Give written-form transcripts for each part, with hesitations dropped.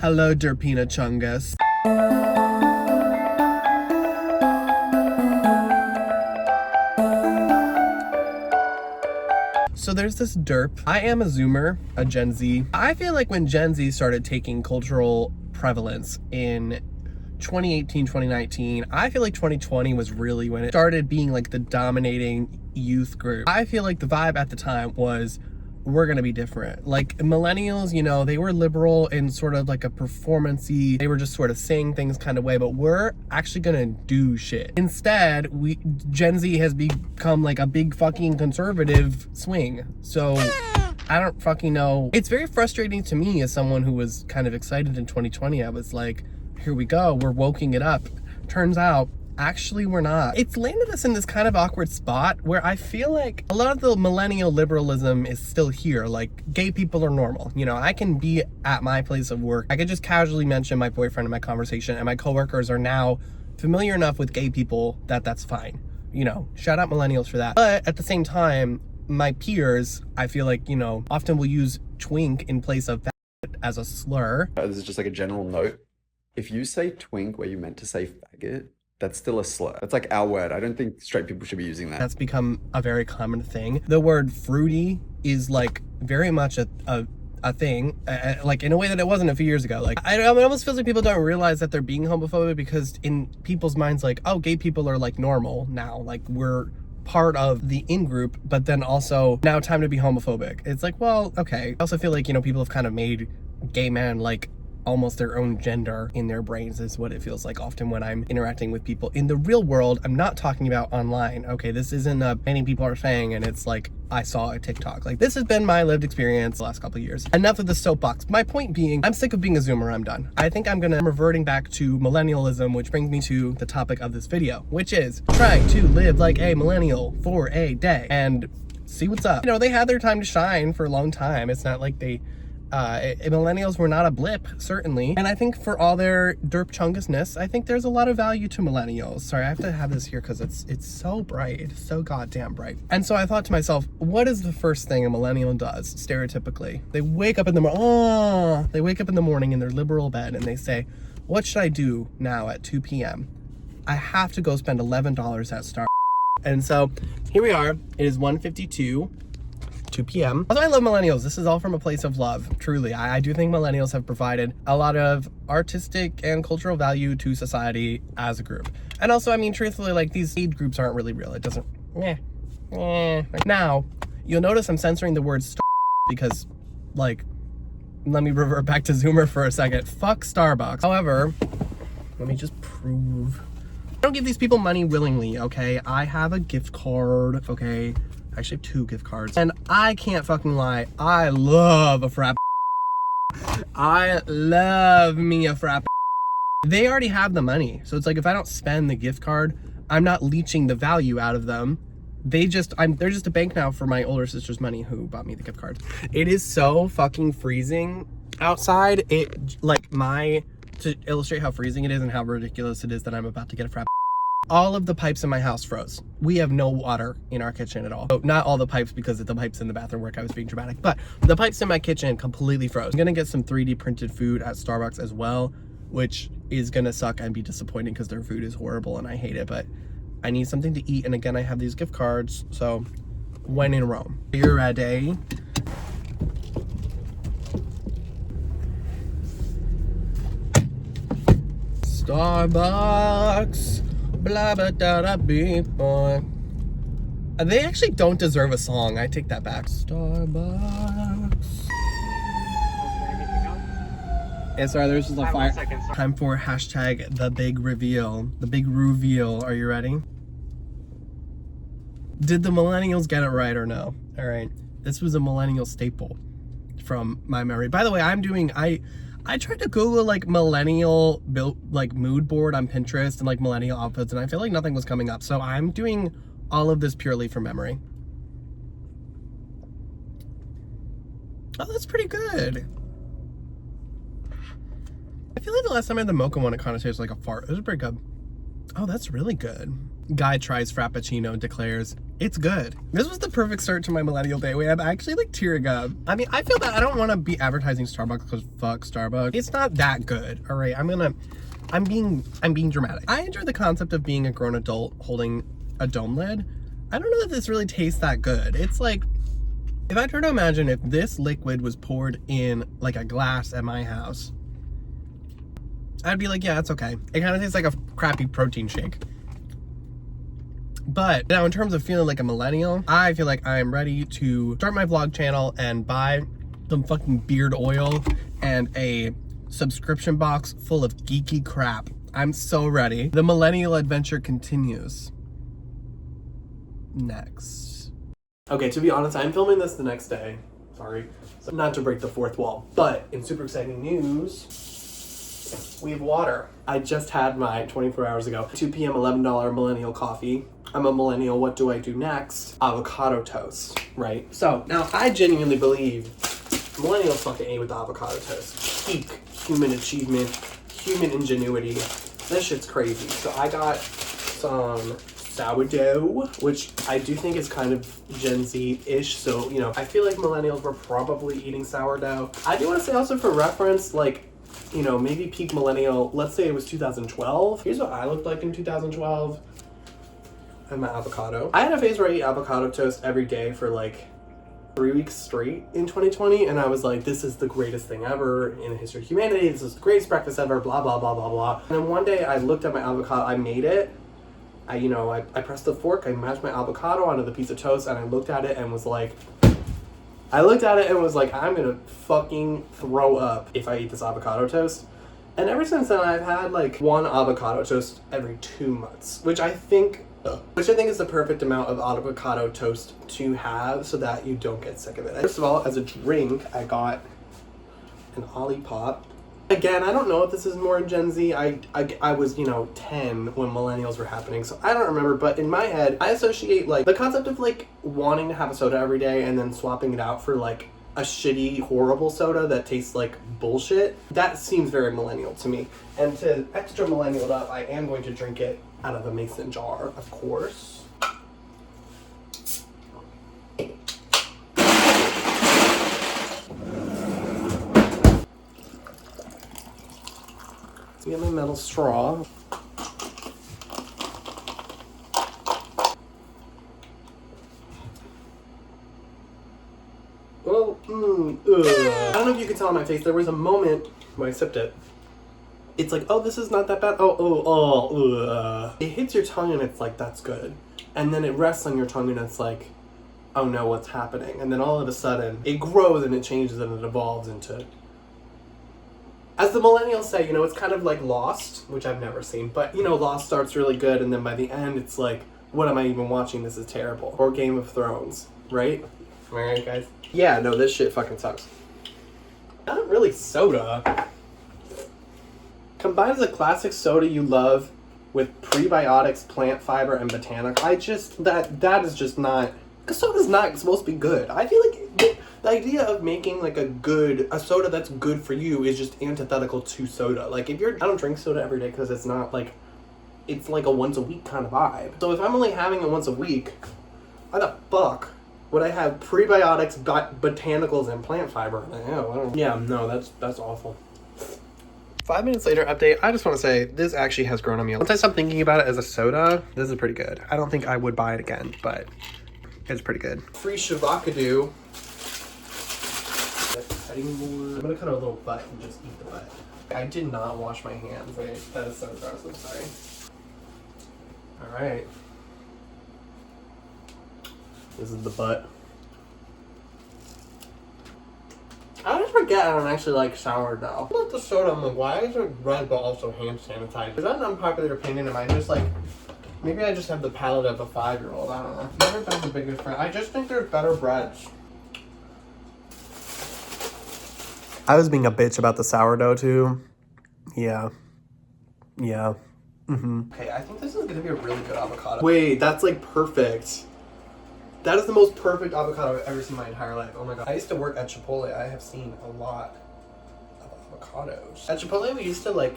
Hello, Derpina Chungus. So there's this derp. I am a Zoomer, a Gen Z. I feel like when Gen Z started taking cultural prevalence in 2018, 2019, I feel like 2020 was really when it started being like the dominating youth group. I feel like the vibe at the time was, we're gonna be different. Like millennials, you know, they were liberal in sort of like a performance-y, they were just sort of saying things kind of way, but we're actually gonna do shit. Instead, Gen Z has become like a big fucking conservative swing. So I don't fucking know. It's very frustrating to me as someone who was kind of excited in 2020. I was like, here we go, we're woking it up. Turns out, actually we're not. It's landed us in this kind of awkward spot where I feel like a lot of the millennial liberalism is still here. Like, gay people are normal. You know, I can be at my place of work, I could just casually mention my boyfriend in my conversation, and my coworkers are now familiar enough with gay people that that's fine. You know, shout out millennials for that. But at the same time, my peers, I feel like, you know, often will use twink in place of faggot as a slur. This is just like a general note. If you say twink where you meant to say faggot, that's still a slur. That's like our word. I don't think straight people should be using that. That's become a very common thing. The word fruity is like very much a thing, like in a way that it wasn't a few years ago. Like, it almost feels like people don't realize that they're being homophobic because in people's minds, like, oh, gay people are like normal now. Like, we're part of the in-group, but then also now time to be homophobic. It's like, well, okay. I also feel like, you know, people have kind of made gay men like almost their own gender in their brains is what it feels like often when I'm interacting with people in the real world. I'm not talking about online. Okay, this isn't many people are saying, and it's like, I saw a TikTok. Like, this has been my lived experience the last couple of years. Enough of the soapbox. My point being, I'm sick of being a Zoomer. I'm done. I think I'm reverting back to millennialism, which brings me to the topic of this video, which is trying to live like a millennial for a day and see what's up. You know, they had their time to shine for a long time. It's not like they millennials were not a blip, certainly. And I think for all their derp chungusness, I think there's a lot of value to millennials. Sorry, I have to have this here because it's so bright. It's so goddamn bright. And so I thought to myself, what is the first thing a millennial does, stereotypically? They wake up in the morning, they wake up in the morning in their liberal bed and they say, what should I do now at 2 p.m.? I have to go spend $11 at Starbucks. And so here we are. It is 1:52. 2 p.m. Although I love millennials, this is all from a place of love, truly. I do think millennials have provided a lot of artistic and cultural value to society as a group. And also, I mean, truthfully, like, these age groups aren't really real. It doesn't, Now, you'll notice I'm censoring the word because, like, let me revert back to Zoomer for a second. Fuck Starbucks. However, let me just prove. I don't give these people money willingly, okay? I have a gift card, okay? I actually have 2 gift cards. And I can't fucking lie, I love a frap. I love me a frap. They already have the money. So it's like, if I don't spend the gift card, I'm not leeching the value out of them. They're just a bank now for my older sister's money who bought me the gift cards. It is so fucking freezing outside. To illustrate how freezing it is and how ridiculous it is that I'm about to get a frap. All of the pipes in my house froze. We have no water in our kitchen at all. So not all the pipes, because the pipes in the bathroom work, I was being dramatic, but the pipes in my kitchen completely froze. I'm gonna get some 3D printed food at Starbucks as well, which is gonna suck and be disappointing because their food is horrible and I hate it, but I need something to eat. And again, I have these gift cards. So when in Rome. You're ready? Starbucks. Blah blah da da beep boy. They actually don't deserve a song. I take that back. Starbucks. Yeah, sorry, there's just a fire. Time for hashtag the big reveal. The big reveal. Are you ready? Did the millennials get it right or no? All right. This was a millennial staple from my memory. By the way, I tried to Google like millennial built like mood board on Pinterest and like millennial outfits, and I feel like nothing was coming up. So I'm doing all of this purely from memory. Oh, that's pretty good. I feel like the last time I had the mocha one, it kind of tastes like a fart. It was pretty good. Oh, that's really good. Guy tries Frappuccino, declares, It's good. This was the perfect start to my millennial day. Wait, I'm actually like tearing up. I mean, I feel that I don't want to be advertising Starbucks because fuck Starbucks. It's not that good. All right, I'm being dramatic. I enjoy the concept of being a grown adult holding a dome lid. I don't know that this really tastes that good. It's like, if I try to imagine if this liquid was poured in like a glass at my house, I'd be like, yeah, it's okay. It kind of tastes like a crappy protein shake. But now in terms of feeling like a millennial, I feel like I am ready to start my vlog channel and buy some fucking beard oil and a subscription box full of geeky crap. I'm so ready. The millennial adventure continues. Next. Okay, to be honest, I'm filming this the next day. Sorry. So not to break the fourth wall, but in super exciting news, we have water. I just had my 24 hours ago, 2 p.m. $11 millennial coffee. I'm a millennial, what do I do next? Avocado toast, right? So now I genuinely believe millennials fucking ate with avocado toast. Peak human achievement, human ingenuity. This shit's crazy. So I got some sourdough, which I do think is kind of Gen Z-ish. So, you know, I feel like millennials were probably eating sourdough. I do want to say also for reference, like, you know, maybe peak millennial, let's say it was 2012. Here's what I looked like in 2012. And my avocado. I had a phase where I ate avocado toast every day for like 3 weeks straight in 2020, and I was like, this is the greatest thing ever in the history of humanity. This is the greatest breakfast ever, blah, blah, blah, blah, blah. And then one day I looked at my avocado, I made it. I pressed the fork, I mashed my avocado onto the piece of toast, and I looked at it and was like, I'm gonna fucking throw up if I eat this avocado toast. And ever since then, I've had like one avocado toast every 2 months, which I think is the perfect amount of avocado toast to have so that you don't get sick of it. First of all, as a drink, I got an Olipop. Again, I don't know if this is more Gen Z. I was, 10 when millennials were happening, so I don't remember, but in my head, I associate, like, the concept of, like, wanting to have a soda every day and then swapping it out for, like, a shitty, horrible soda that tastes like bullshit. That seems very millennial to me. And to extra millennial it up, I am going to drink it out of a mason jar, of course. Get my metal straw. Well, I don't know if you can tell on my face, there was a moment when I sipped it. It's like, oh, this is not that bad. It hits your tongue and it's like, that's good. And then it rests on your tongue and it's like, oh no, what's happening? And then all of a sudden, it grows and it changes and it evolves into... As the millennials say, it's kind of like Lost, which I've never seen, but, Lost starts really good, and then by the end, it's like, what am I even watching? This is terrible. Or Game of Thrones, right? Am I right, guys? Yeah, no, this shit fucking sucks. Not really soda. Combines the classic soda you love with prebiotics, plant fiber, and botanical. That is just not... Because soda's not supposed to be good. I feel like... The idea of making like a soda that's good for you is just antithetical to soda. Like I don't drink soda every day because it's not like, it's like a once a week kind of vibe. So if I'm only having it once a week, why the fuck would I have prebiotics, botanicals, and plant fiber? That's awful. 5 minutes later update. I just want to say this actually has grown on me. Once I stopped thinking about it as a soda, this is pretty good. I don't think I would buy it again, but it's pretty good. Free Avocado. I'm gonna cut a little butt and just eat the butt. I did not wash my hands. That is so gross. I'm sorry. Alright. This is the butt. I always forget I don't actually like sourdough. I like the soda. I'm like, why is it red but also hand sanitizer? Is that an unpopular opinion? Am I just like, maybe I just have the palate of a 5-year-old. I don't know. Never been the biggest fan. I just think there's better breads. I was being a bitch about the sourdough too. Yeah. Okay, I think this is gonna be a really good avocado. Wait, that's like perfect. That is the most perfect avocado I've ever seen in my entire life. Oh my god. I used to work at Chipotle. I have seen a lot of avocados. At Chipotle, we used to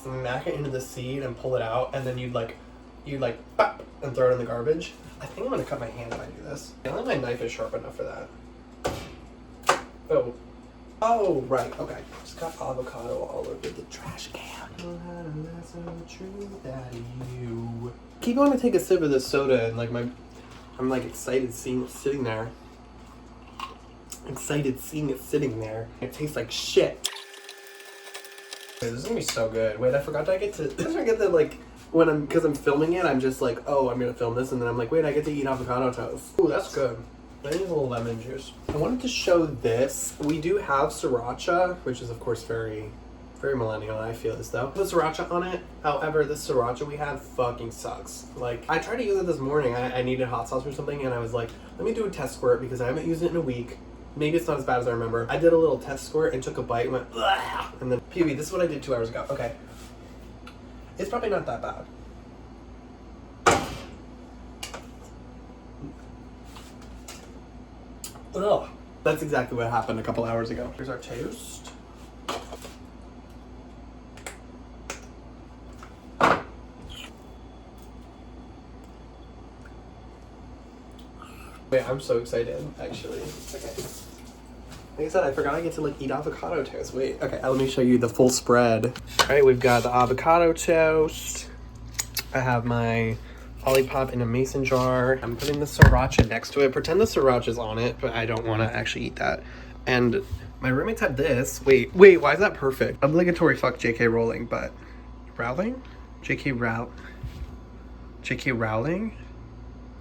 smack it into the seed and pull it out, and then you'd pop, and throw it in the garbage. I think I'm gonna cut my hand if I do this. I don't think my knife is sharp enough for that. Oh. Oh, right, okay. Just got avocado all over the trash can. Keep on to take a sip of this soda and like I'm like excited seeing it sitting there. Excited seeing it sitting there. It tastes like shit. This is gonna be so good. Wait, I forgot I get to like because I'm filming it, I'm just like, oh, I'm gonna film this, and then I'm like, wait, I get to eat avocado toast. Ooh, that's good. I need a little lemon juice. I wanted to show this. We do have sriracha, which is of course very, very millennial, I feel as though. The sriracha on it, however, the sriracha we have fucking sucks. Like, I tried to use it this morning. I needed hot sauce or something, and I was like, let me do a test squirt because I haven't used it in a week. Maybe it's not as bad as I remember. I did a little test squirt and took a bite and went, ugh, and then, PB, this is what I did 2 hours ago. Okay. It's probably not that bad. Ugh. That's exactly what happened a couple hours ago. Here's our toast. Wait, I'm so excited, actually. Okay. Like I said, I forgot I get to like eat avocado toast. Wait, okay, let me show you the full spread. All right, we've got the avocado toast. I have my Olipop in a mason jar. I'm putting the sriracha next to it. Pretend the sriracha's on it, but I don't want to actually eat that. And my roommates have this. Wait, why is that perfect? Obligatory fuck J.K. Rowling, but Rowling? J.K. Rowling?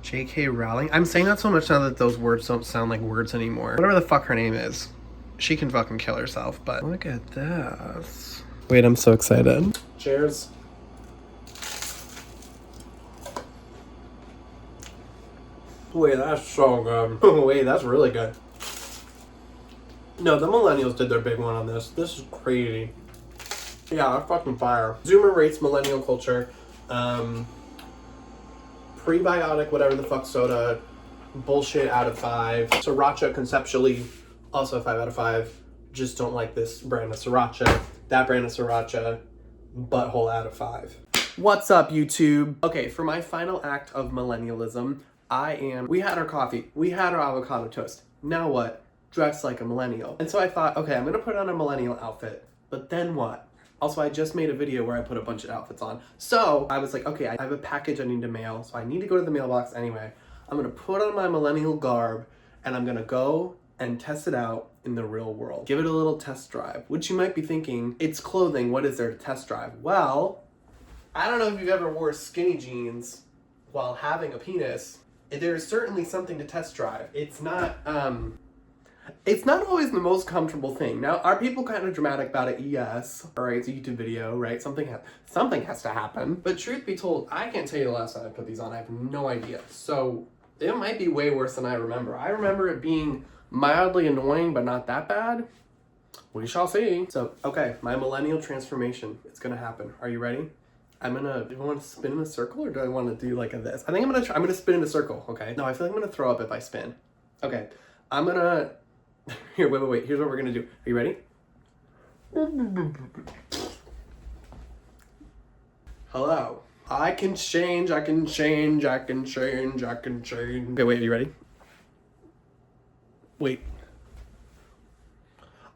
J.K. Rowling? I'm saying that so much now that those words don't sound like words anymore. Whatever the fuck her name is. She can fucking kill herself, but look at this. Wait, I'm so excited. Cheers. Wait, that's so good. Wait, that's really good. No, the millennials did their big one on this. This is crazy. Yeah, that's fucking fire. Zoomer rates millennial culture. Prebiotic, whatever the fuck soda. Bullshit out of 5. Sriracha, conceptually, also 5 out of 5. Just don't like this brand of sriracha. That brand of sriracha, butthole out of 5. What's up, YouTube? Okay, for my final act of millennialism, we had our coffee, we had our avocado toast. Now what? Dress like a millennial. And so I thought, okay, I'm gonna put on a millennial outfit, but then what? Also, I just made a video where I put a bunch of outfits on. So I was like, okay, I have a package I need to mail, so I need to go to the mailbox anyway. I'm gonna put on my millennial garb and I'm gonna go and test it out in the real world. Give it a little test drive, which you might be thinking, it's clothing, what is there to test drive? Well, I don't know if you've ever wore skinny jeans while having a penis. There's certainly something to test drive. It's not always the most comfortable thing. Now, are people kind of dramatic about it? Yes. All right, it's a YouTube video, right? Something has to happen. But truth be told, I can't tell you the last time I put these on. I have no idea. So it might be way worse than I remember. I remember it being mildly annoying, but not that bad. We shall see. So, okay, my millennial transformation. It's gonna happen. Are you ready? Do I want to spin in a circle or do I want to do like a this? I think I'm gonna spin in a circle, okay? No, I feel like I'm gonna throw up if I spin. Okay, here, wait, here's what we're gonna do. Are you ready? Hello. I can change. Okay, wait, are you ready? Wait.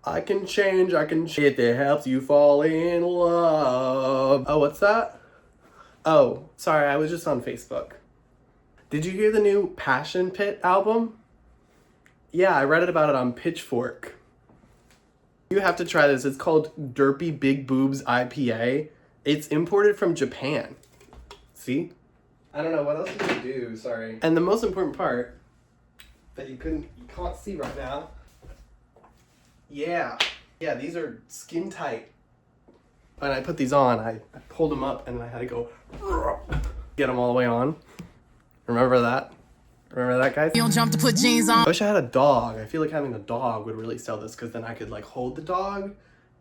I can change if it helps you fall in love. Oh, what's that? Oh, sorry, I was just on Facebook. Did you hear the new Passion Pit album? Yeah, I read about it on Pitchfork. You have to try this. It's called Derppppppp Big Boobs IPA. It's imported from Japan. See? I don't know, what else did you do? Sorry. And the most important part that you can't see right now. Yeah, these are skin tight. When I put these on, I pulled them up and I had to go get them all the way on. Remember that? Remember that, guys? You don't jump to put jeans on. I wish I had a dog. I feel like having a dog would really sell this because then I could like hold the dog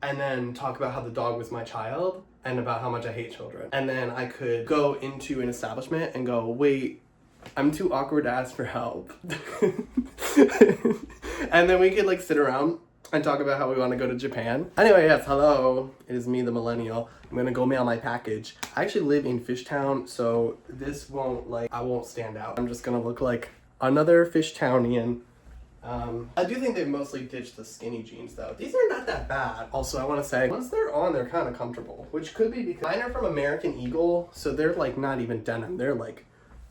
and then talk about how the dog was my child and about how much I hate children. And then I could go into an establishment and go, wait, I'm too awkward to ask for help. And then we could like sit around and talk about how we want to go to Japan. Anyway, yes, hello. It is me, the Millennial. I'm gonna go mail my package. I actually live in Fishtown, so this won't, like, I won't stand out. I'm just gonna look like another Fishtownian. I do think they've mostly ditched the skinny jeans though. These are not that bad. Also, I want to say, once they're on, they're kind of comfortable, which could be because mine are from American Eagle, so they're like not even denim. They're like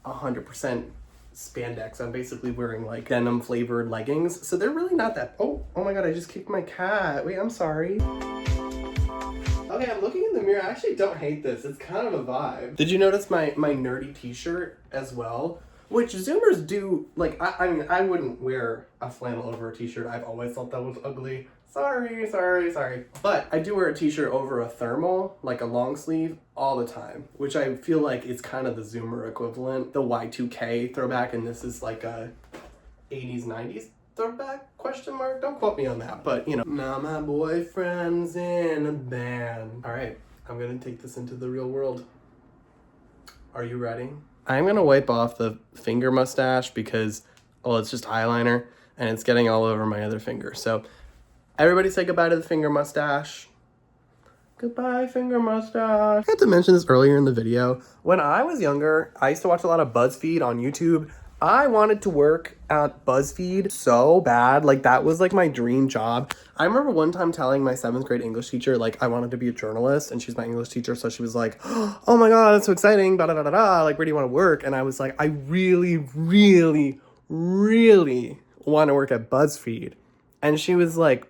100% spandex. I'm basically wearing like denim flavored leggings, so they're really not that. Oh my god, I just kicked my cat. Wait, I'm sorry. Okay, I'm looking in the mirror. I actually don't hate this. It's kind of a vibe. Did you notice my nerdy t-shirt as well? Which Zoomers do, like, I mean, I wouldn't wear a flannel over a t-shirt. I've always thought that was ugly. Sorry. But I do wear a t-shirt over a thermal, like a long sleeve, all the time. Which I feel like is kind of the Zoomer equivalent. The Y2K throwback, and this is like a 80s, 90s throwback, question mark? Don't quote me on that, but, you know. Now my boyfriend's in a band. All right, I'm gonna take this into the real world. Are you ready? I'm gonna wipe off the finger mustache because, well, it's just eyeliner and it's getting all over my other finger. So everybody say goodbye to the finger mustache. Goodbye, finger mustache. I had to mention this earlier in the video. When I was younger, I used to watch a lot of BuzzFeed on YouTube. I wanted to work at BuzzFeed so bad. Like, that was like my dream job. I remember one time telling my 7th grade English teacher, like, I wanted to be a journalist, and she's my English teacher, so she was like, oh my god, that's so exciting, da da da da da, like, where do you want to work? And I was like, I really want to work at BuzzFeed. And she was like,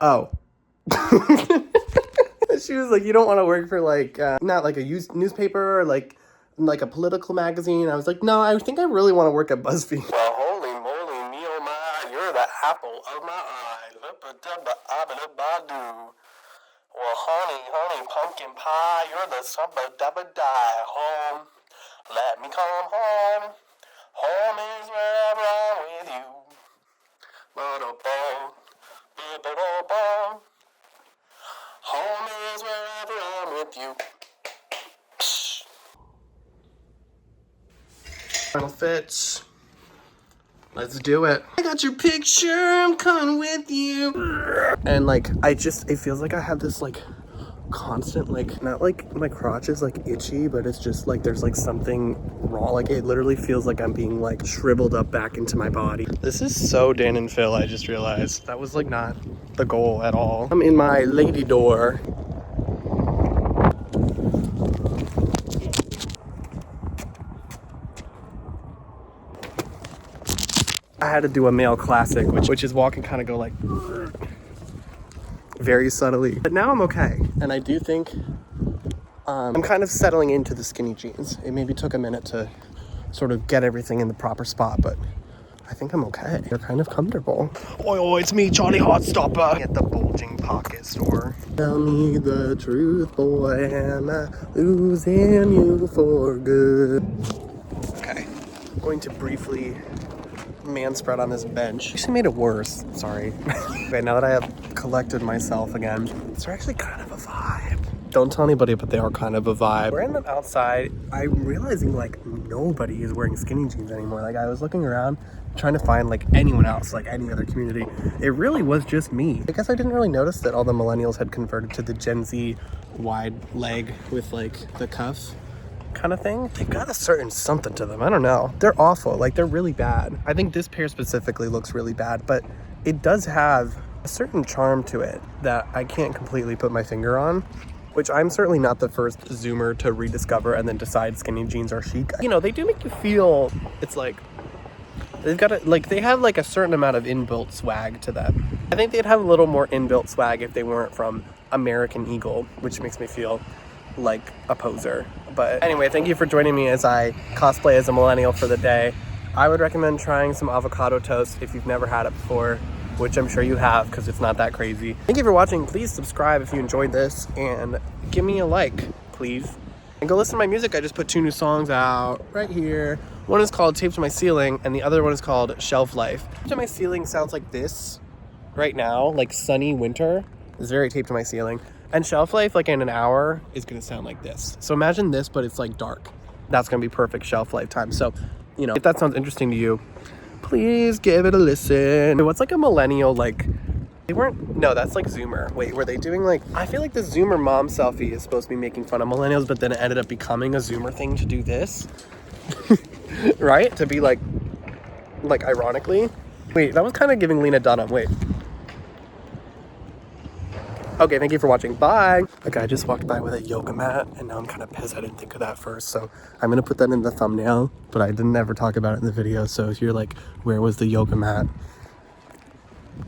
oh. She was like, you don't want to work for, like, not like a newspaper or like a political magazine. I was like, no, I think I really want to work at BuzzFeed. Well, holy moly, me oh my, you're the apple of my eye. Well, honey, pumpkin pie, you're the sumba-dubba-die. Home, let me come home. Home is wherever I'm with you. Home is wherever I'm with you. Final fits. Let's do it. I got your picture, I'm coming with you. And like, it feels like I have this like constant, like, not like my crotch is like itchy, but it's just like there's like something wrong. Like, it literally feels like I'm being like shriveled up back into my body. This is so Dan and Phil, I just realized. That was like not the goal at all. I'm in my lady door. I had to do a male classic, which is walk and kind of go like very subtly. But now I'm okay. And I do think I'm kind of settling into the skinny jeans. It maybe took a minute to sort of get everything in the proper spot, but I think I'm okay. They're kind of comfortable. Oi, it's me, Johnny Hotstopper. At the bulging pocket store. Tell me the truth, boy, am I losing you for good? Okay, I'm going to briefly man spread on this bench. Actually made it worse. Sorry. Okay, now that I have collected myself again, they're actually kind of a vibe. Don't tell anybody, but they are kind of a vibe. We're in them outside. I'm realizing like nobody is wearing skinny jeans anymore. Like, I was looking around trying to find like anyone else, like any other community. It really was just me. I guess I didn't really notice that all the millennials had converted to the Gen Z wide leg with like the cuff kind of thing. They've got a certain something to them. I don't know. They're awful. Like, they're really bad. I think this pair specifically looks really bad, but it does have a certain charm to it that I can't completely put my finger on, which I'm certainly not the first Zoomer to rediscover and then decide skinny jeans are chic. You know, they do make you feel, it's like, they've got they have like a certain amount of inbuilt swag to them. I think they'd have a little more inbuilt swag if they weren't from American Eagle, which makes me feel like a poser. But anyway, thank you for joining me as I cosplay as a millennial for the day. I would recommend trying some avocado toast if you've never had it before, which I'm sure you have because it's not that crazy. Thank you for watching. Please subscribe if you enjoyed this and give me a like, please. And go listen to my music. I just put 2 new songs out right here. One is called Taped to My Ceiling and the other one is called Shelf Life. Taped to My Ceiling sounds like this right now, like sunny winter. It's very taped to my ceiling. And Shelf Life, like in an hour, is gonna sound like this. So imagine this, but it's like dark. That's gonna be perfect shelf life time. So, you know, if that sounds interesting to you, Please give it a listen. What's like a millennial, like, they weren't, no, that's like Zoomer. Wait, were they doing like, I feel like the Zoomer mom selfie is supposed to be making fun of millennials, but then it ended up becoming a Zoomer thing to do this. Right? To be like ironically. Wait, that was kind of giving Lena Dunham. Wait. Okay, thank you for watching. Bye. A guy just walked by with a yoga mat, and now I'm kind of pissed I didn't think of that first. So I'm going to put that in the thumbnail, but I didn't ever talk about it in the video. So if you're like, where was the yoga mat?